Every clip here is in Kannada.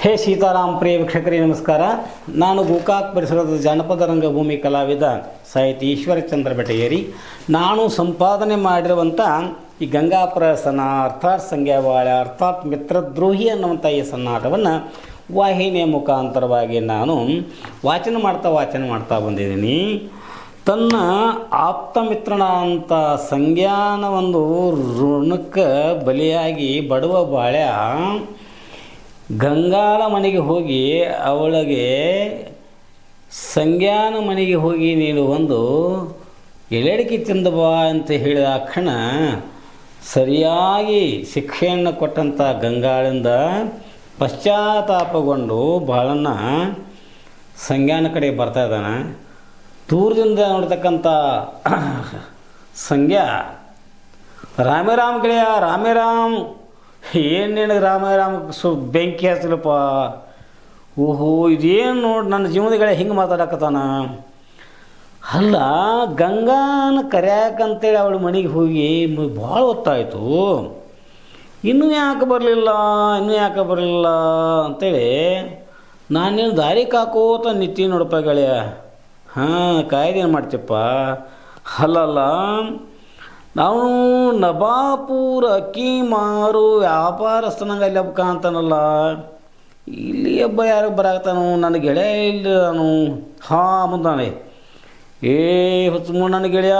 ಹೇ ಸೀತಾರಾಮ್ ಪ್ರಿಯ ವೀಕ್ಷಕರೇ ನಮಸ್ಕಾರ. ನಾನು ಗೋಕಾಕ್ ಪರಿಸರದ ಜಾನಪದ ರಂಗಭೂಮಿ ಕಲಾವಿದ ಸಾಹಿತಿ ಈಶ್ವರಚಂದ್ರ ಬೆಟಗೇರಿ. ನಾನು ಸಂಪಾದನೆ ಮಾಡಿರುವಂಥ ಈ ಗಂಗಾಪುರ ಸನ ಅರ್ಥಾತ್ ಸಂಗ್ಯಾವಾಳ ಅರ್ಥಾತ್ ಮಿತ್ರದ್ರೋಹಿ ಅನ್ನುವಂಥ ಈ ಸನ್ನಾಟವನ್ನು ವಾಹಿನಿಯ ಮುಖಾಂತರವಾಗಿ ನಾನು ವಾಚನ ಮಾಡ್ತಾ ಬಂದಿದ್ದೀನಿ. ತನ್ನ ಆಪ್ತ ಮಿತ್ರನ ಅಂತ ಸಂಜ್ಞಾನ ಒಂದು ಋಣಕ್ಕೆ ಬಲಿಯಾಗಿ ಬಡವ ಬಾಳ್ಯ ಗಂಗಾಳ ಮನೆಗೆ ಹೋಗಿ ಅವಳಿಗೆ ಸಂಜ್ಞಾನ ಮನೆಗೆ ಹೋಗಿ ನೀನು ಒಂದು ಎಲೆಡಿಕೆ ತಿಂದು ಬಾ ಅಂತ ಹೇಳಿದ ಕ್ಷಣ ಸರಿಯಾಗಿ ಶಿಕ್ಷೆಯನ್ನು ಕೊಟ್ಟಂಥ ಗಂಗಾಳಿಂದ ಪಶ್ಚಾತ್ತಾಪಗೊಂಡು ಬಾಳನ್ನ ಸಂಜ್ಞಾನ ಕಡೆ ಬರ್ತಾ ಇದ್ದಾನೆ. ದೂರದಿಂದ ನೋಡ್ತಕ್ಕಂಥ ಸಂಜ್ಞಾ, ರಾಮೇರಾಮ್ ಗೆಳೆಯ ರಾಮೇರಾಮ್, ಏನು ನಿನಗೆ ರಾಮ ಬೆಂಕಿ ಹಚ್ಚಲಪ್ಪ, ಓಹೋ ಇದೇನು ನೋಡಿ ನನ್ನ ಜೀವನಗಳ ಹಿಂಗೆ ಮಾತಾಡಕತ್ತಾನ. ಅಲ್ಲ, ಗಂಗಾನ ಕರ್ಯಾಕಂತೇಳಿ ಅವಳ ಮನೆಗೆ ಹೋಗಿ ಭಾಳ ಹೊತ್ತಾಯಿತು, ಇನ್ನೂ ಯಾಕೆ ಬರಲಿಲ್ಲ ಅಂತೇಳಿ ನಾನೇನು ದಾರಿ ಕಾಕೋತ ನಿತ್ತಿ ನೋಡಪ್ಪ ಗೆಳೆಯ. ಹಾಂ, ಕಾಯ್ದೇನು ಮಾಡ್ತೀಪ್ಪ. ಅಲ್ಲಲ್ಲ, ನಾವು ನಬಾಪುರ ಅಕ್ಕಿ ಮಾರು ವ್ಯಾಪಾರಸ್ಥನಂಗೆ ಅಲ್ಲಿ ಹಬ್ಬ ಅಂತಾನಲ್ಲ, ಇಲ್ಲಿ ಹಬ್ಬ ಯಾರಿಗೆ ಬರಾಕ್ತಾನು, ನನ್ನ ಗೆಳೆಯ ಇಲ್ಲ ನಾನು. ಹಾಂ ಮುಂದಾನೆ, ಹೊತ್ತು ನನ್ನ ಗೆಳೆಯ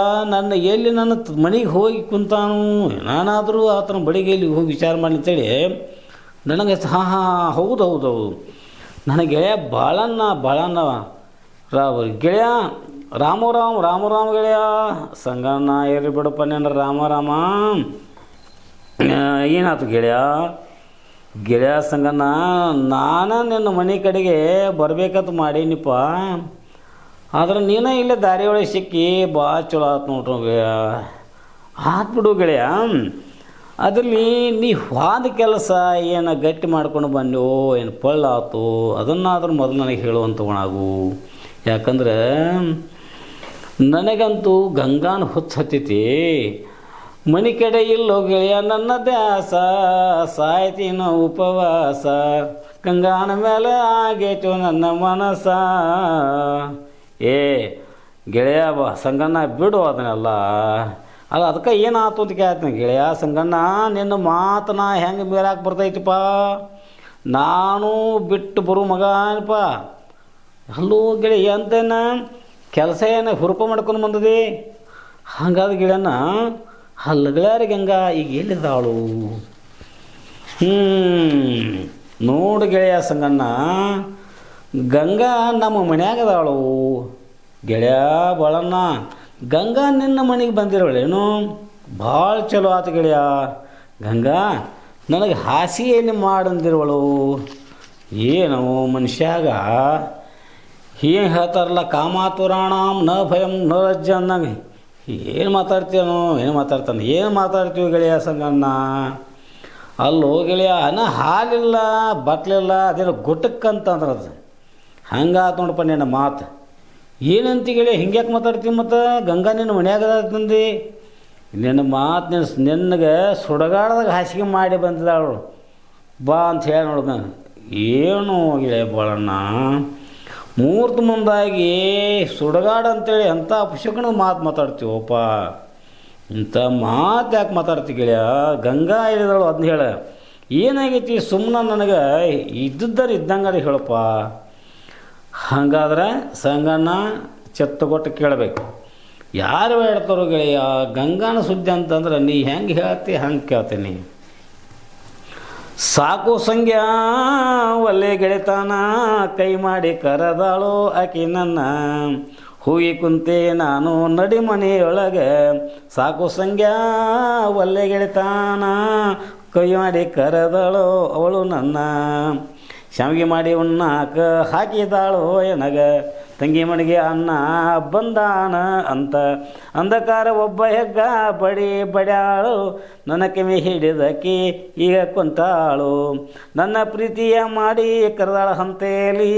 ಎಲ್ಲಿ ನನ್ನ ಮನೆಗೆ ಹೋಗಿ ಕುಂತಾನು, ನಾನಾದರೂ ಆತನ ಬಳಿಗೆ ಇಲ್ಲಿ ಹೋಗಿ ವಿಚಾರ ಮಾಡಿ ಅಂತೇಳಿ ನನಗೆ ಹೌದು ನನ್ನ ಗೆಳೆಯ ಬಾಳಣ್ಣ ಗೆಳೆಯ ರಾಮರಾಮ್ ಗೆಳೆಯ ಸಂಗಣ್ಣ ಏರಿ ಬಿಡಪ್ಪ ನೆನ ರಾಮ ಏನಾಯ್ತು ಗೆಳೆಯ ಸಂಗಣ್ಣ, ನಾನು ನಿನ್ನ ಮನೆ ಕಡೆಗೆ ಬರಬೇಕಂತ ಮಾಡೀನಿಪ್ಪ, ಆದ್ರೆ ನೀನೇ ಇಲ್ಲೇ ದಾರಿ ಒಳಗೆ ಸಿಕ್ಕಿ ಭಾಳ ಚಲೋ ಆಯ್ತು ನೋಡ್ರಿ ಗೆಳೆಯ. ಬಿಡು ಗೆಳೆಯ, ಅದರಲ್ಲಿ ನೀ ಹೋದ ಕೆಲಸ ಏನು ಗಟ್ಟಿ ಮಾಡ್ಕೊಂಡು ಬಂದೋ ಏನು ಪಳ್ಳಾತು, ಅದನ್ನಾದ್ರೂ ಮೊದಲು ನನಗೆ ಹೇಳುವಂಥ ಒಣಗು. ಯಾಕಂದ್ರೆ ನನಗಂತೂ ಗಂಗಾನ ಹತ್ತೈತಿ, ಮನೆ ಕಡೆ ಇಲ್ಲೋ ಗೆಳೆಯ ನನ್ನ ದ್ಯಾಸ, ಸಾಯ್ತಿನ ಉಪವಾಸ, ಗಂಗಾನ ಮೇಲೆ ಆಗೇತು ನನ್ನ ಮನಸ. ಗೆಳೆಯ ಸಂಗಣ್ಣ ಬಿಡು ಅದನ್ನೆಲ್ಲ. ಅದಕ್ಕೆ ಏನಾಯ್ತು ಅಂತ ಕೇಳ್ತೀನಿ ಗೆಳೆಯ ಸಂಗಣ್ಣ, ನಿನ್ನ ಮಾತನ್ನ ಹೆಂಗೆ ಮೇಲಾಕೆ ಬರ್ತೈತಿಪ್ಪ, ನಾನು ಬಿಟ್ಟು ಬರೋ ಮಗನಪ್ಪ. ಅಲ್ಲೋ ಗೆಳೆಯ ಅಂತೇನ ಕೆಲಸ ಏನು ಹುರುಪ ಮಾಡ್ಕೊಂಡು ಬಂದದಿ, ಹಂಗಾದ ಗೆಳೆಯನ ಹಲ್ಲಗಳಾರಿ ಗಂಗಾ ಈಗ ಎಲ್ಲಿದ್ದಾಳು? ನೋಡು ಗೆಳೆಯ ಸಂಗಣ್ಣ, ಗಂಗಾ ನಮ್ಮ ಮನ್ಯಾಗದಾಳು. ಗೆಳೆಯ ಬಾಳಣ್ಣ, ಗಂಗಾ ನಿನ್ನ ಮನೆಗೆ ಬಂದಿರೋಳೇನು, ಭಾಳ ಚಲೋ ಆತು ಗೆಳೆಯ. ಗಂಗಾ ನನಗೆ ಹಾಸಿಗೆಯಲ್ಲಿ ಮಾಡಂದಿರುವಳು. ಏನು ಮನುಷ್ಯಾಗ ಏನು ಹೇಳ್ತಾರಲ್ಲ, ಕಾಮಾತುರಾಣಂ ನ ಭಯಂ ನ ಲಜ್ಜ ಅನ್ನಂಗೆ ಏನು ಮಾತಾಡ್ತೀವಿ ಗೆಳೆಯ ಸಂಗಣ್ಣ. ಅಲ್ಲೋ ಗೆಳೆಯ, ಹಾಲಿಲ್ಲ ಬಟ್ಲಿಲ್ಲ, ಅದೇನೋ ಗುಟ್ಟಕ್ಕಂತಂದ್ರೆ ಅದು ಹಂಗಾತು ನೋಡಪ್ಪ ನಿನ್ನ ಮಾತು. ಏನಂತ ಗೆಳೆಯ, ಹಿಂಗ್ಯಾಕೆ ಮಾತಾಡ್ತೀವಿ? ಮತ್ತು ಗಂಗಾ ನಿನ್ನ ಮನ್ಯಾಗ ತಂದು ನಿನ್ನ ಮಾತು ನಿನಗೆ ಸುಡಗಾಡದಾಗ ಹಾಸಿಗೆ ಮಾಡಿ ಬಂದಿದ್ದಾಳು ಬಾ ಅಂತ ಹೇಳಿ ನೋಡ್ದ. ಏನು ಗೆಳೆಯ ಬಾಳಣ್ಣ, ಮೂರ್ತಿ ಮುಂದಾಗಿ ಸುಡಗಾಡ ಅಂತೇಳಿ ಅಂಥ ಅಪಶಕನ ಮಾತಾಡ್ತೀವಪ್ಪ. ಇಂಥ ಮಾತು ಯಾಕೆ ಮಾತಾಡ್ತೀವಿ ಗೆಳೆಯ? ಗಂಗಾ ಹೇಳಿದಳು ಅದನ್ನ ಹೇಳ, ಏನಾಗೈತಿ ಸುಮ್ಮನೆ ನನಗೆ ಇದ್ದಂಗಾರೆ ಹೇಳಪ್ಪ. ಹಾಗಾದ್ರೆ ಸಂಗಣ್ಣ ಚೆತ್ತಗೊಟ್ಟು ಕೇಳಬೇಕು, ಯಾರು ಹೇಳ್ತಾರೋ ಗೆಳೆಯ ಗಂಗಾನ ಸುದ್ದಿ ಅಂತಂದ್ರೆ ನೀ ಹೆಂಗೆ ಹೇಳ್ತಿ ಹಂಗೆ ಕೇಳ್ತೀನಿ. ಸಾಕು ಸಂಗ್ಯಾ ಒಳ್ಳೆ ಗೆಳೆತಾನ, ಕೈ ಮಾಡಿ ಕರೆದಾಳು ಆಕಿ ನನ್ನ, ಹೋಗಿ ಕುಂತೆ ನಾನು ನಡಿ ಮನೆಯೊಳಗೆ. ಸಾಕು ಸಂಗ್ಯಾ ಒಳ್ಳೆ ಗೆಳೆತಾನ, ಕೈ ಮಾಡಿ ಕರೆದಾಳು ಅವಳು ನನ್ನ, ಶಾವಿಗೆ ಮಾಡಿ ಉಣ್ಣಾಕ ಹಾಕಿದಾಳು ಎನಗ, ತಂಗಿ ಮನೆಗೆ ಅನ್ನ ಬಂದಾನ ಅಂತ. ಅಂಧಕಾರ ಒಬ್ಬ ಹೆಗ್ಗ ಬಡ್ಯಾಳು, ನನ್ನ ಕಿವಿ ಹಿಡಿದಕಿ ಈಗ ಕುಂತಾಳು, ನನ್ನ ಪ್ರೀತಿಯ ಮಾಡಿ ಕರೆದಾಳ ಹಂತೇಲಿ,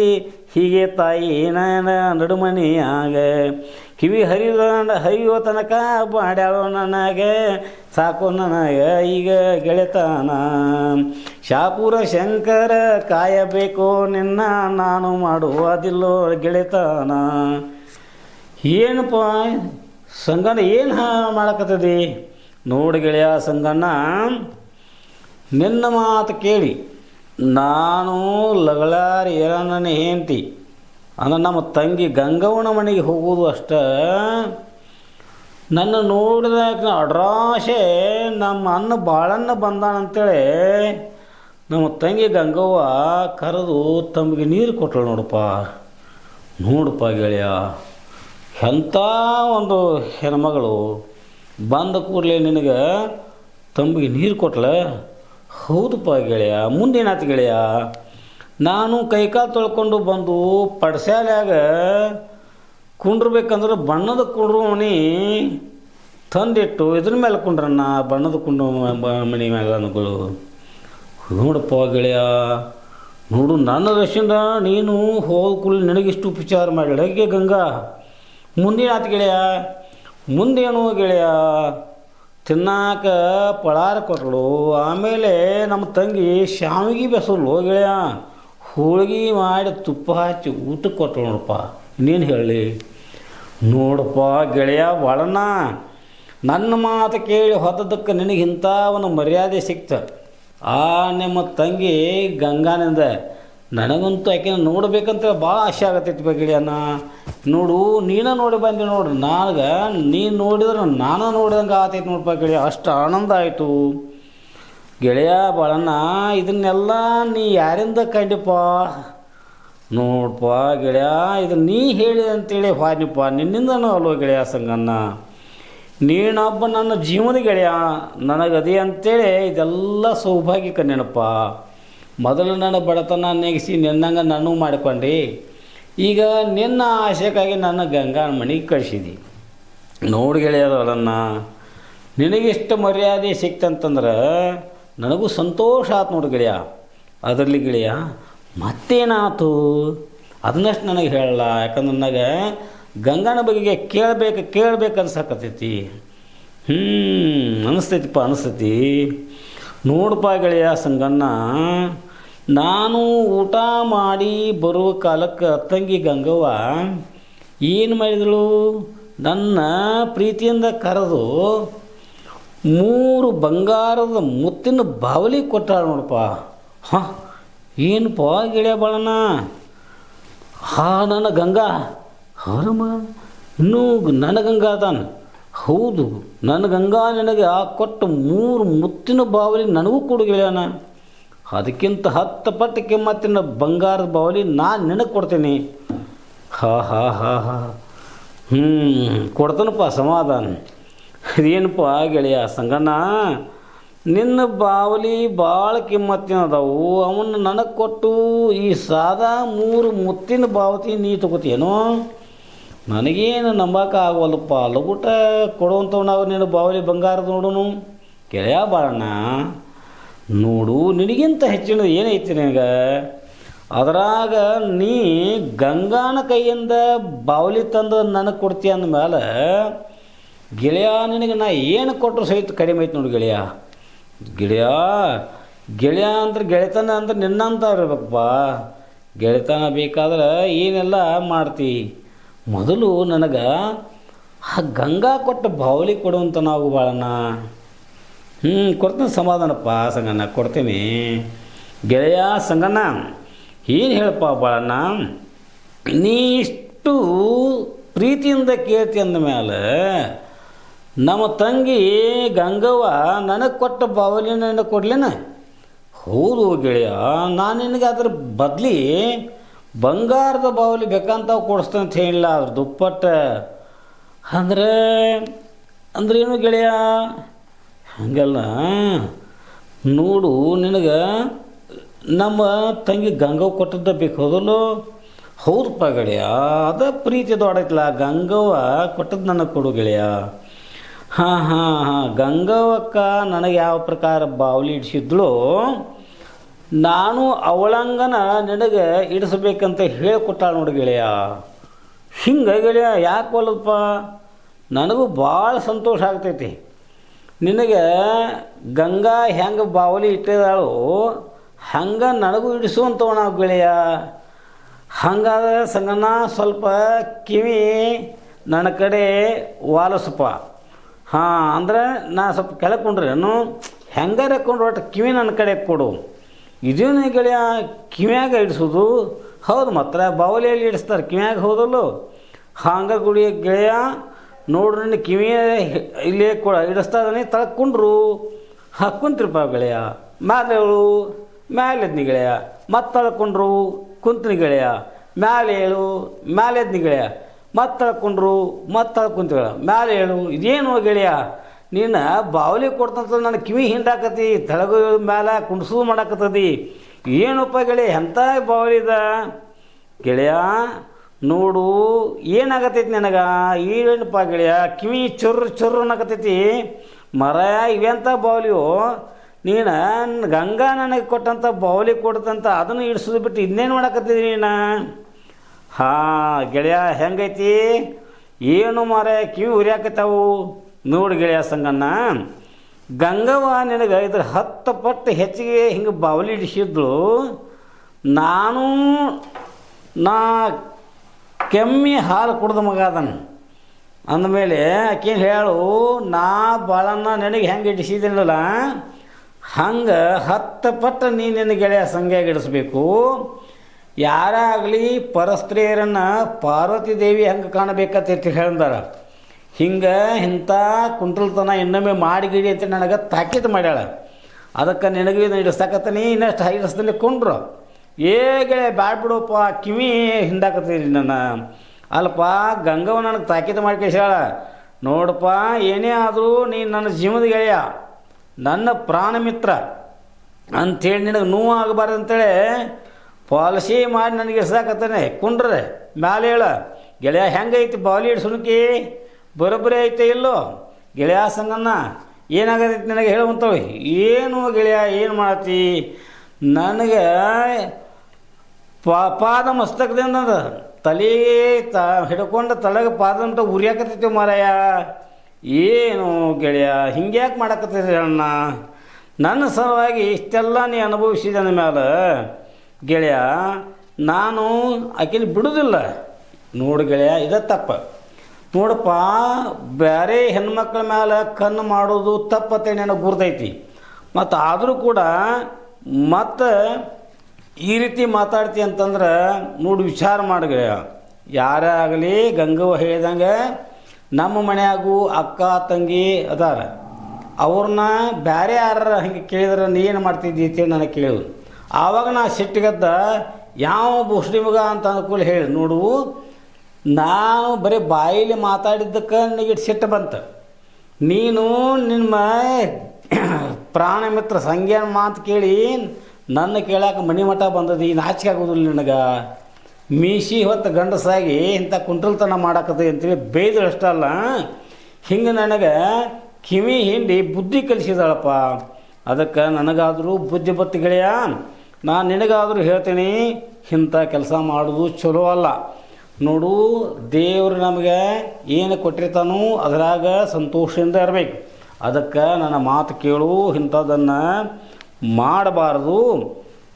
ಹೀಗೆ ತಾಯಿ ನನ್ನ ನಡುಮನಿಯಾಗ, ಕಿವಿ ಹರಿಯೋ ತನಕ ಮಾಡ್ಯಾಳು ನನಗೆ, ಸಾಕು ನನಗೆ ಈಗ ಗೆಳೆತನ. ಶಾಪುರ ಶಂಕರ ಕಾಯಬೇಕು ನಿನ್ನ ನಾನು ಮಾಡುವುದಿಲ್ಲೋ ಗೆಳೆತನ. ಏನಪ್ಪ ಸಂಗಣ್ಣ ಏನು ಮಾಡಕತ್ತದಿ? ನೋಡಿ ಗೆಳೆಯ ಸಂಗಣ್ಣ, ನಿನ್ನ ಮಾತು ಕೇಳಿ ನಾನು ಲಗಳಾರಿ ನನ್ನ ಹೆಂಡತಿ ಅಂದ್ರೆ ನಮ್ಮ ತಂಗಿ ಗಂಗವ್ವನ ಮನೆಗೆ ಹೋಗೋದು ಅಷ್ಟ. ನನ್ನ ನೋಡಿದಾಗ ಅಡ್ರಾಶೆ ನಮ್ಮ ಅಣ್ಣ ಬಾಳಣ್ಣ ಬಂದಾನಂತೇಳಿ ನಮ್ಮ ತಂಗಿ ಗಂಗವ್ವ ಕರೆದು ತಮಗೆ ನೀರು ಕೊಟ್ಟಳು ನೋಡಪ್ಪ ಗೆಳೆಯ. ಎಂಥ ಒಂದು ಹೆಣ್ಮಗಳು ಬಂದ ಕೂಡಲೇ ನಿನಗೆ ತಂಬಿಗೆ ನೀರು ಕೊಟ್ಲ. ಹೌದಪ್ಪ ಗೆಳೆಯ. ಮುಂದೇನಾಯ್ತು ಗೆಳೆಯ? ನಾನು ಕೈಕಾಲು ತೊಳ್ಕೊಂಡು ಬಂದು ಪಡ್ಸ್ಯಾಲ್ಯಾಗ ಕುಂಡ್ರಬೇಕಂದ್ರೆ ಬಣ್ಣದ ಕುಂಡ್ರು ಮಣಿ ತಂದಿಟ್ಟು ಇದ್ರ ಮೇಲೆ ಕುಂಡ್ರಣ್ಣ, ಬಣ್ಣದ ಕುಂಡ್ರು ಮಣಿ ಮೇಲೆ ಅನುಗಳು. ನೋಡಪ್ಪ ಗೆಳೆಯ, ನೋಡು ನನ್ನ ದಶಿಂದ ನೀನು ಹೋದ ಕೂಡಲೇ ನಿನಗಿಷ್ಟು ಉಪಚಾರ ಮಾಡಿಡ ಹೇಗೆ ಗಂಗಾ. ಮುಂದೇನಾಯ್ತು ಗೆಳೆಯ? ಮುಂದೇನು ಗೆಳೆಯ? ತಿನ್ನಾಕ ಪಳಾರ ಕೊಟ್ಟಳು. ಆಮೇಲೆ ನಮ್ಮ ತಂಗಿ ಶಾವಿಗೆ ಬೆಸಲು ಗೆಳೆಯ, ಹೋಳಿಗೆ ಮಾಡಿ ತುಪ್ಪ ಹಚ್ಚಿ ಊಟಕ್ಕೆ ಕೊಟ್ಟಳು ನೋಡಪ್ಪ. ಇನ್ನೇನು ಹೇಳಿ? ನೋಡಪ್ಪ ಗೆಳೆಯ ಬಾಳಣ್ಣ, ನನ್ನ ಮಾತು ಕೇಳಿ ಹೊತ್ತದಕ್ಕೆ ನಿನಗೆ ಇಂಥ ಒಂದು ಮರ್ಯಾದೆ ಸಿಕ್ತ. ಆ ನಿಮ್ಮ ತಂಗಿ ಗಂಗಾನಿಂದ ನನಗಂತೂ ಆಕೆನ ನೋಡ್ಬೇಕಂತ ಭಾಳ ಆಸೆ ಆಗತ್ತೈತಿ ಗೆಳೆಯನ. ನೋಡು ನೀನು ನೋಡಿ ಬಂದೆ ನೋಡ್ರಿ, ನನಗೆ ನೀನು ನೋಡಿದ್ರೆ ನಾನು ನೋಡಿದಂಗೆ ಆತೈತಿ ನೋಡಪ್ಪ ಗೆಳೆಯ. ಅಷ್ಟು ಆನಂದ ಆಯಿತು ಗೆಳೆಯ ಬಾಳಣ್ಣ. ಇದನ್ನೆಲ್ಲ ನೀ ಯಾರಿಂದ ಕಂಡಿಪ್ಪ? ನೋಡಪ್ಪ ಗೆಳೆಯ, ಇದು ನೀ ಹೇಳಿ ಅಂತೇಳಿ ಹಾನಿಪ್ಪ, ನಿನ್ನಿಂದನೂ ಅಲ್ವ ಗೆಳೆಯ ಸಂಗಣ್ಣ. ನೀನೊಬ್ಬ ನನ್ನ ಜೀವನದ ಗೆಳೆಯ, ನನಗದೇ ಅಂತೇಳಿ ಇದೆಲ್ಲ ಸೌಭಾಗ್ಯ ಕಣ್ಣೇನಪ್ಪ. ಮೊದಲು ನನ್ನ ಬಡತನ ನೆಗೆಸಿ ನಿನ್ನಂಗೆ ನಾನು ಮಾಡಿಕೊಂಡು ಈಗ ನಿನ್ನ ಆಶೆಗಾಗಿ ನನ್ನ ಗಂಗಾನ ಮನೆಗೆ ಕಳಿಸಿದಿ. ನೋಡಿ ಗೆಳೆಯದವಳನ್ನ, ನಿನಗಿಷ್ಟು ಮರ್ಯಾದೆ ಸಿಕ್ತಂತಂದ್ರೆ ನನಗೂ ಸಂತೋಷ ಆಯ್ತು ನೋಡಿ ಗೆಳೆಯ. ಅದರಲ್ಲಿ ಗೆಳೆಯ ಮತ್ತೇನಾಯ್ತು ಅದನ್ನಷ್ಟು ನನಗೆ ಹೇಳಲ್ಲ. ಯಾಕಂದ್ರೆ ನನಗೆ ಗಂಗಾನ ಬಗೆಗೆ ಕೇಳಬೇಕು ಅನ್ಸಕತ್ತೈತಿ. ಅನಿಸ್ತೈತಿ. ನೋಡಪ್ಪ ಗೆಳೆಯ ಸಂಗಣ್ಣ, ನಾನು ಊಟ ಮಾಡಿ ಬರುವ ಕಾಲಕ್ಕೆ ತಂಗಿ ಗಂಗವ್ವ ಏನು ಮಾಡಿದಳು? ನನ್ನ ಪ್ರೀತಿಯಿಂದ ಕರೆದು 3 ಬಂಗಾರದ ಮುತ್ತಿನ ಬಾವಲಿ ಕೊಟ್ಟಾಳ ನೋಡಪ್ಪ. ಹಾಂ, ಏನಪ್ಪ ಗೆಳೆಯ ಬಾಳಣ್ಣ? ನನ್ನ ಗಂಗಾ ಹರಮ ಇನ್ನೂ ನನ್ನ ಗಂಗಾ ಅದಾನ. ಹೌದು, ನನ್ನ ಗಂಗಾ ನಿನಗೆ ಕೊಟ್ಟ 3 ಮುತ್ತಿನ ಬಾವಲಿ ನನಗೂ ಕೊಡು ಗೆಳೆಯನ. ಅದಕ್ಕಿಂತ 10 ಪಟ್ಟು ಕಿಮ್ಮತ್ತಿನ ಬಂಗಾರದ ಬಾವಲಿ ನಾನು ನಿನಗೆ ಕೊಡ್ತೀನಿ. ಹಾ ಕೊಡ್ತಾನಪ್ಪ ಸಮಾಧಾನ. ಇದೇನಪ್ಪ ಗೆಳೆಯ ಸಂಗಣ್ಣ, ನಿನ್ನ ಬಾವಲಿ ಭಾಳ ಕಿಮ್ಮತ್ತಿನದವು, ಅವನ್ನ ನನಗೆ ಕೊಟ್ಟು ಈ ಸಾದಾ 3 ಮುತ್ತಿನ ಬಾವತಿ ನೀ ತಗೋತೀನೋ? ನನಗೇನು ನಂಬಕ್ಕೆ ಆಗವಲ್ಲಪ್ಪ. ಲಗುಟ ಕೊಡುವಂಥವು ನಾವು ನಿನ್ನ ಬಾವಲಿ ಬಂಗಾರದ ನೋಡೋನು ಗೆಳೆಯ ಬಾಳಣ್ಣ. ನೋಡು, ನಿನಗಿಂತ ಹೆಚ್ಚಿನ ಏನೈತಿ ನಿನಗೆ? ಅದರಾಗ ನೀ ಗಂಗಾನ ಕೈಯಿಂದ ಬಾವಲಿ ತಂದು ನನಗೆ ಕೊಡ್ತೀಯ ಅಂದಮೇಲೆ ಗೆಳೆಯ ನಿನಗೆ ನಾ ಏನು ಕೊಟ್ಟರು ಸಹಿತ ಕಡಿಮೆ ಐತಿ ನೋಡಿ ಗೆಳೆಯ. ಗೆಳೆಯ ಅಂದ್ರೆ ಗೆಳೆತನ ಅಂದ್ರೆ ನಿನ್ನಂತ ಇರ್ಬೇಕಪ್ಪ. ಗೆಳೆತನ ಬೇಕಾದ್ರೆ ಏನೆಲ್ಲ ಮಾಡ್ತಿ. ಮೊದಲು ನನಗೆ ಆ ಗಂಗಾ ಕೊಟ್ಟ ಬಾವಲಿ ಕೊಡುವಂತ ನಾವು ಬಾಳಣ್ಣ. ಕೊಡ್ತೀನಿ ಸಮಾಧಾನಪ್ಪ ಸಂಗಣ್ಣ, ಕೊಡ್ತೀನಿ ಗೆಳೆಯ ಸಂಗಣ್ಣ. ಏನು ಹೇಳಪ್ಪ ಬಾಳಣ್ಣ, ನೀ ಇಷ್ಟು ಪ್ರೀತಿಯಿಂದ ಕೇಳ್ತಿ ಅಂದಮೇಲೆ ನಮ್ಮ ತಂಗಿ ಗಂಗವ್ವ ನನಗೆ ಕೊಟ್ಟ ಬಾವಲಿನ ಕೊಡ್ಲೇನ? ಹೌದು ಗೆಳೆಯ, ನಾನು ನಿನಗೆ ಅದ್ರ ಬದಲಿ ಬಂಗಾರದ ಬಾವಲಿ ಬೇಕಂತ ಕೊಡಿಸ್ತೇನೆ ಅಂತ ಹೇಳಿಲ್ಲ. ಅದ್ರ ದುಪ್ಪಟ್ಟ ಅಂದ್ರೇನು ಗೆಳೆಯ? ಹಂಗಲ್ಲ ನೋಡು, ನಿನಗೆ ನಮ್ಮ ತಂಗಿ ಗಂಗವ್ವ ಕೊಟ್ಟದ್ದ ಬೇಕು ಹೌದಲ್ಲೋ? ಹೌದಪ್ಪ ಗೆಳೆಯ, ಅದ ಪ್ರೀತಿ ದೊಡ್ಡೈತಲ್ಲ. ಗಂಗವ್ವ ಕೊಟ್ಟದ್ದು ನನಗೆ ಕೊಡು ಗೆಳೆಯ. ಹಾಂ ಗಂಗವ್ವಕ್ಕ ನನಗೆ ಯಾವ ಪ್ರಕಾರ ಬಾವಲಿ ಇಡಿಸಿದ್ಳು, ನಾನು ಅವಳಂಗನ ನಿನಗೆ ಇಡಿಸ್ಬೇಕಂತ ಹೇಳಿಕೊಟ್ಟಾಳ ನೋಡಿ ಗೆಳೆಯ. ಹಿಂಗೆ ಗೆಳೆಯ ಯಾಕೆ ಒಲ್ಲದಪ್ಪ? ನನಗೂ ಭಾಳ ಸಂತೋಷ ಆಗ್ತೈತಿ. ನಿನಗೆ ಗಂಗಾ ಹೆಂಗೆ ಬಾವಲಿ ಇಟ್ಟಿದ್ದಾಳು ಹಂಗೆ ನನಗೂ ಹಿಡಿಸುವಂಥವ ನಾವು ಗೆಳೆಯ. ಹಂಗಾದ್ರೆ ಸಂಗಣ್ಣ ಸ್ವಲ್ಪ ಕಿವಿ ನನ್ನ ಕಡೆ ವಾಲಸಪ್ಪ. ಹಾಂ ಅಂದ್ರೆ ನಾ ಸ್ವಲ್ಪ ಕೆಳಗೆ ಕೊಂಡ್ರೇನು ಹೆಂಗಾರೆ ಕೊಂಡು ಒಟ್ಟು ಕಿವಿ ನನ್ನ ಕಡೆ ಕೊಡು. ಇದೇನು ಗೆಳೆಯ ಕಿವಿಯಾಗ ಇಡಿಸೋದು? ಹೌದು ಮಾತ್ರ ಬಾವಲಿಯಲ್ಲಿ ಇಡಿಸ್ತಾರೆ ಕಿವಿಯಾಗ, ಹೌದಲ್ಲೋ? ಹಂಗೆ ಗುಡಿ ಗೆಳೆಯ ನೋಡ್ರಿ ನಿನ್ನ ಕಿವಿಯ ಇಲ್ಲೇ ಇಡಿಸ್ತಾ ಇದ್ದಾನೆ, ತಳ್ಕೊಂಡ್ರು ಕುಂತ್ರಿಪ್ಪ ಗೆಳೆಯ. ಮ್ಯಾಲೆ ಹೇಳು, ಮ್ಯಾಲೆ ಎದ್ನಿ ಗೆಳೆಯ. ಮತ್ತೆ ತಳ್ಕೊಂಡ್ರು, ಕುಂತ್ನಿ ಗೆಳೆಯ. ಮ್ಯಾಲೆ ಹೇಳು, ಮ್ಯಾಲೆ ಎದ್ನಿ ಗೆಳೆಯ. ಮತ್ತೆ ತಳ್ಕೊಂಡ್ರು, ಮತ್ತೆ ತಳ್ಕೊಂತ ಗೆಳೆಯ. ಮ್ಯಾಲೆ ಹೇಳು. ಇದೇನು ಗೆಳೆಯ ನೀನು ಬಾವಲಿ ಕೊಡ್ತಂತ ನನ್ನ ಕಿವಿ ಹಿಂಡಾಕತಿ, ತೆಳಗು ಮ್ಯಾಲೆ ಕುಂಡ್ಸು ಮಾಡಾಕತ್ತದಿ. ಏನಪ್ಪ ಗೆಳೆಯ ಎಂಥ ಬಾವಲಿದ ಗೆಳೆಯ? ನೋಡು ಏನಾಗತ್ತೈತಿ ನನಗೆ, ಏನಪ್ಪ ಗೆಳೆಯ ಕಿವಿ ಚೊರ್ರು ಚೊರ್ರು ಅನ್ನಕತ್ತೈತಿ. ಮರ ಇವೆಂಥ ಬಾವಲಿಯೋ ನೀನು? ಗಂಗಾ ನನಗೆ ಕೊಟ್ಟಂಥ ಬಾವಲಿ ಕೊಡ್ತಂತ ಅದನ್ನು ಇಡಿಸೋದು ಬಿಟ್ಟು ಇನ್ನೇನು ಮಾಡಾಕತ್ತಿದಿ ನೀನು? ಹಾಂ ಗೆಳೆಯ ಹೆಂಗೈತಿ ಏನು ಮಾರ ಕಿವಿ ಉರಿಯಾಕತ್ತಾವು ನೋಡಿ ಗೆಳೆಯ ಸಂಗಣ್ಣ. ಗಂಗವ್ವ ನಿನಗೆ ಇದ್ರ 10 ಪಟ್ಟು ಹೆಚ್ಚಿಗೆ ಹಿಂಗೆ ಬಾವಲಿ ಇಡಿಸಿದ್ಳು. ನಾನು ಕೆಮ್ಮಿ ಹಾಲು ಕುಡ್ದ ಮಗ ಅದನ್ನು ಅಂದಮೇಲೆ ಆಕೇನು ಹೇಳು, ನಾ ಬಾಳನ್ನ ನನಗೆ ಹೆಂಗೆ ಇಡಿಸಿದಿಲ್ಲ ಹಂಗೆ 10 ಪಟ್ಟು ನೀನು ನಿನ್ನ ಗೆಳೆಯ ಸಂಗ್ಯಾಗ ಇಡಿಸ್ಬೇಕು. ಯಾರೇ ಆಗಲಿ ಪರಸ್ತ್ರೀಯರನ್ನು ಪಾರ್ವತಿ ದೇವಿ ಹೆಂಗೆ ಕಾಣಬೇಕಂತ ಹೇಳ್ದಾರ. ಹಿಂಗೆ ಇಂಥ ಕುಂಟಲ್ತನ ಇನ್ನೊಮ್ಮೆ ಮಾಡಿಗಿಡಿ ಅಂತ ನನಗೆ ತಾಕೀತು ಮಾಡ್ಯಾಳ. ಅದಕ್ಕೆ ನಿನಗೆ ಇಡಿಸ್ತಾಕತ್ತೀನಿ, ಇನ್ನಷ್ಟು ಇಡಿಸ್ದಲ್ಲಿ ಕೊಂಡ್ರು. ಏ ಗೆಳೆ ಬ್ಯಾಡ ಬಿಡಪ್ಪ ಕಿವಿ ಹಿಂದಾಕತ್ತೀರಿ ನನ್ನ. ಅಲ್ಲಪ್ಪ ಗಂಗವ್ವ ನನಗೆ ತಾಕೀತು ಮಾಡಿ ಕಳ್ಸ್ಯಾಳ. ನೋಡಪ್ಪ ಏನೇ ಆದರೂ ನೀನು ನನ್ನ ಜೀವದ ಗೆಳೆಯ, ನನ್ನ ಪ್ರಾಣ ಮಿತ್ರ ಅಂಥೇಳಿ ನಿನಗೆ ನೋವು ಆಗಬಾರ್ದು ಅಂತೇಳಿ ಪಾಲಿಸಿ ಮಾಡಿ ನನಗೆ ಇಡ್ಸಾಕತ್ತಾನೆ. ಕುಂಡ್ರೆ ಮ್ಯಾಲೆ ಹೇಳ ಗೆಳೆಯ ಹೆಂಗೈತಿ ಬಾವಲಿ ಇಡ್ಸುನಕಿ ಬರೋಬ್ಬರಿ ಐತೆ ಇಲ್ಲೋ ಗೆಳೆಯ ಸಂಗಣ್ಣ? ಏನಾಗತೈತಿ ನನಗೆ ಹೇಳುವಂಥವು? ಏನು ಗೆಳೆಯ ಏನು ಮಾಡತ್ತಿ? ನನಗೆ ಪಾದ ಮಸ್ತಕದಿಂದ ತಲೆ ಹಿಡ್ಕೊಂಡು ತಲೆಗೆ ಪಾದಂತ ಉರಿಯಾಕತ್ತೈತಿ ಮಾರಾಯ. ಏನು ಗೆಳೆಯ ಹಿಂಗ್ಯಾಕೆ ಮಾಡಾಕತ್ತೈತಿ ಅಣ್ಣ? ನನ್ನ ಸಲುವಾಗಿ ಇಷ್ಟೆಲ್ಲ ನೀ ಅನುಭವಿಸಿದ ಮೇಲೆ ಗೆಳೆಯ ನಾನು ಆಕೆನ ಬಿಡುವುದಿಲ್ಲ. ನೋಡು ಗೆಳೆಯ ಇದ ತಪ್ಪ. ನೋಡಪ್ಪ ಬೇರೆ ಹೆಣ್ಮಕ್ಳ ಮೇಲೆ ಕಣ್ಣು ಮಾಡೋದು ತಪ್ಪತ್ತೆ ನನಗೆ ಗುರ್ತೈತಿ. ಮತ್ತು ಆದರೂ ಕೂಡ ಮತ್ತು ಈ ರೀತಿ ಮಾತಾಡ್ತಿ ಅಂತಂದ್ರೆ ನೋಡಿ ವಿಚಾರ ಮಾಡಿ ಗೆಳೆಯ. ಯಾರೇ ಆಗಲಿ ಗಂಗವ್ವ ಹೇಳಿದಂಗೆ ನಮ್ಮ ಮನೆಯಾಗೂ ಅಕ್ಕ ತಂಗಿ ಅದಾರ, ಅವ್ರನ್ನ ಬೇರೆ ಯಾರು ಹಂಗೆ ಕೇಳಿದ್ರೆ ನೀ ಏನು ಮಾಡ್ತಿದ್ದಿ ಅಂತೇಳಿ ನನಗೆ ಕೇಳಿದ್ರು. ಆವಾಗ ನಾ ಸಿಟ್ಟಿಗದ್ದ ಯಾವ ಬುಷ್ಡಿ ಮಗ ಅಂತ ಅನುಕೂಲ ಹೇಳಿ ನೋಡು, ನಾನು ಬರೀ ಬಾಯಿಲಿ ಮಾತಾಡಿದ್ದಕ್ಕೆ ನನಗೆ ಸಿಟ್ಟು ಬಂತು. ನೀನು ನಿಮ್ಮ ಪ್ರಾಣ ಮಿತ್ರ ಸಂಜ್ಞಾನ ಮಾತು ಕೇಳಿ ನನ್ನ ಕೇಳಕ್ಕೆ ಮಣಿ ಮಠ ಬಂದದಿ, ನಾಚಿಕೆ ಆಗೋದಿಲ್ಲ ನಿನಗೆ? ಮೀಸಿ ಹೊತ್ತು ಗಂಡಸಾಗಿ ಇಂಥ ಕುಂಟಲ್ತನ ಮಾಡಾಕತ್ತೆ ಅಂತೇಳಿ ಬೈದ್ರು ಅಷ್ಟಲ್ಲ, ಹಿಂಗೆ ನನಗೆ ಕಿವಿ ಹಿಂಡಿ ಬುದ್ಧಿ ಕಲಿಸಿದಾಳಪ್ಪ. ಅದಕ್ಕೆ ನನಗಾದರೂ ಬುದ್ಧಿ ಬತ್ತು ಗೆಳೆಯ. ನಾನು ನಿನಗಾದರೂ ಹೇಳ್ತೀನಿ, ಇಂಥ ಕೆಲಸ ಮಾಡೋದು ಚಲೋ ಅಲ್ಲ. ನೋಡು ದೇವರು ನಮಗೆ ಏನು ಕೊಟ್ಟಿರ್ತಾನೋ ಅದರಾಗ ಸಂತೋಷದಿಂದ ಇರಬೇಕು. ಅದಕ್ಕೆ ನನ್ನ ಮಾತು ಕೇಳು, ಇಂಥದ್ದನ್ನು ಮಾಡಬಾರ್ದು.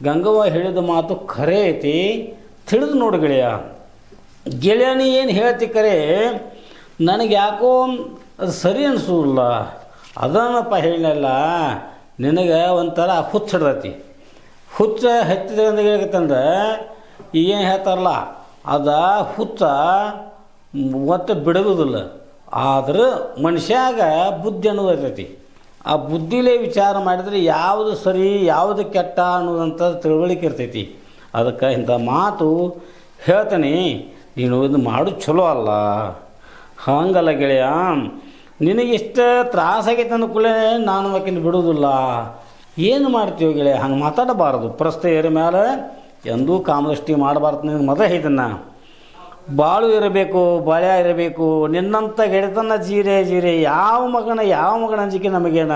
ಗಂಗವ್ವ ಹೇಳಿದ ಮಾತು ಖರೆ ಐತಿ, ತಿಳಿದು ನೋಡು ಗೆಳೆಯ. ಗೆಳೆಯನಿ ಏನು ಹೇಳ್ತಿ ಖರೆ, ನನಗೆ ಯಾಕೋ ಅದು ಸರಿ ಅನಿಸೋದಿಲ್ಲ. ಅದನ್ನಪ್ಪ ಹೇಳಿನಲ್ಲ, ನಿನಗೆ ಒಂಥರ ಹುಚ್ಚ ಹಿಡ್ದೈತಿ. ಹುಚ್ಚ ಹತ್ತಿದ್ರಿಂದ ಹೇಗತ್ತಂದ್ರೆ ಏನು ಹೇಳ್ತಾರಲ್ಲ, ಅದ ಹುಚ್ಚ ಒಟ್ಟು ಬಿಡೋದಿಲ್ಲ. ಆದ್ರೆ ಮನುಷ್ಯಾಗ ಬುದ್ಧಿ ಅನ್ನೋದು ಇರ್ತೈತಿ. ಆ ಬುದ್ಧಿಲೇ ವಿಚಾರ ಮಾಡಿದರೆ ಯಾವುದು ಸರಿ ಯಾವುದು ಕೆಟ್ಟ ಅನ್ನೋದಂಥ ತಿಳುವಳಿಕೆ ಇರ್ತೈತಿ. ಅದಕ್ಕೆ ಇಂಥ ಮಾತು ಹೇಳ್ತೀನಿ, ನೀನು ಇದು ಮಾಡೋದು ಚಲೋ ಅಲ್ಲ. ಹಂಗಲ್ಲ ಗೆಳೆಯ, ನಿನಗಿಷ್ಟ ತ್ರಾಸಾಗೈತೆ ಅಂದ್ಕೂಡಲೇ ನಾನು ಆಕಿನ ಬಿಡೋದಿಲ್ಲ. ಏನು ಮಾಡ್ತೀವಿ ಗೆಳೆಯ? ಹಂಗೆ ಮಾತಾಡಬಾರ್ದು. ಪ್ರಸ್ತೇಯರ ಮೇಲೆ ಎಂದೂ ಕಾಮದೃಷ್ಟಿ ಮಾಡಬಾರ್ದು. ನಿನಗೆ ಮೊದಲು ಹೇಳ್ತೀನಿ, ಬಾಳು ಇರಬೇಕು, ಬಾಳ್ಯ ಇರಬೇಕು. ನಿನ್ನಂಥ ಗೆಳೆತನ ಜೀರೆ ಯಾವ ಮಗನ ಅಂಜಿಕೆ ನಮಗೇನ?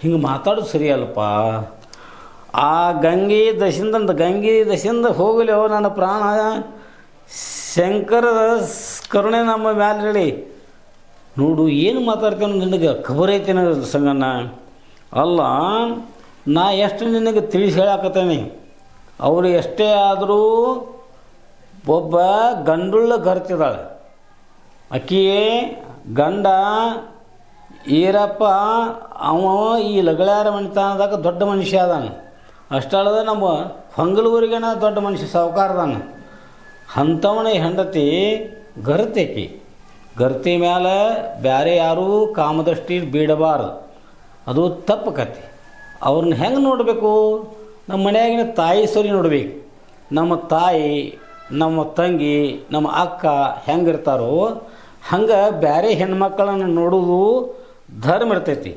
ಹಿಂಗೆ ಮಾತಾಡೋದು ಸರಿಯಲ್ಲಪ್ಪ. ಆ ಗಂಗೆ ದಶಿಂದ ಹೋಗಲಿ ಅವ ನನ್ನ ಪ್ರಾಣ ಶಂಕರ ಕರುಣೆ ನಮ್ಮ ಮ್ಯಾಲೆ ಹೇಳಿ. ನೋಡು ಏನು ಮಾತಾಡ್ತಾನೆ, ನಿನಗೆ ಖಬರ್ ಐತೆ ಸಂಗಣ್ಣ? ಅಲ್ಲ ನಾ ಎಷ್ಟು ನಿನಗೆ ತಿಳಿಸಿ ಹೇಳಾಕತ್ತೇನೆ, ಅವರು ಎಷ್ಟೇ ಆದರೂ ಒಬ್ಬ ಗಂಡುಳ್ಳ ಗರ್ತಿದ್ದಾಳೆ. ಆಕಿಯೇ ಗಂಡ ಈರಪ್ಪ ಅವ ಈ ಲಗಳಾರ ಮಣಿತನದಾಗ ದೊಡ್ಡ ಮನುಷ್ಯ ಅದಾನ. ಅಷ್ಟಲ್ಲದೆ ನಮ್ಮ ಹೊಂಗಲೂರಿಗೇನ ದೊಡ್ಡ ಮನುಷ್ಯ ಸಾವುಕಾರದಾನ. ಅಂಥವನ ಹೆಂಡತಿ ಗರ್ತಿಕಿ. ಗರ್ತಿ ಮೇಲೆ ಬೇರೆ ಯಾರೂ ಕಾಮದಷ್ಟಿ ಬೀಡಬಾರದು, ಅದು ತಪ್ಪು ಕತೆ. ಅವ್ರನ್ನ ಹೆಂಗೆ ನೋಡಬೇಕು? ನಮ್ಮ ಮನೆಯಾಗಿನ ತಾಯಿ ಸರಿ ನೋಡ್ಬೇಕು. ನಮ್ಮ ತಾಯಿ, ನಮ್ಮ ತಂಗಿ, ನಮ್ಮ ಅಕ್ಕ ಹೆಂಗಿರ್ತಾರೋ ಹಂಗೆ ಬೇರೆ ಹೆಣ್ಮಕ್ಕಳನ್ನು ನೋಡೋದು ಧರ್ಮ ಇರ್ತೈತಿ.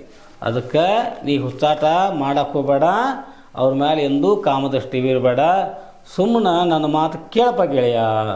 ಅದಕ್ಕೆ ನೀ ಹುಚ್ಚಾಟ ಮಾಡಕ್ಕೆ ಹೋಗಬೇಡ, ಅವ್ರ ಮೇಲೆ ಎಂದೂ ಕಾಮದಷ್ಟಿ ಬೀರಬೇಡ. ಸುಮ್ಮನೆ ನನ್ನ ಮಾತು ಕೇಳಪ್ಪ ಗೆಳೆಯ.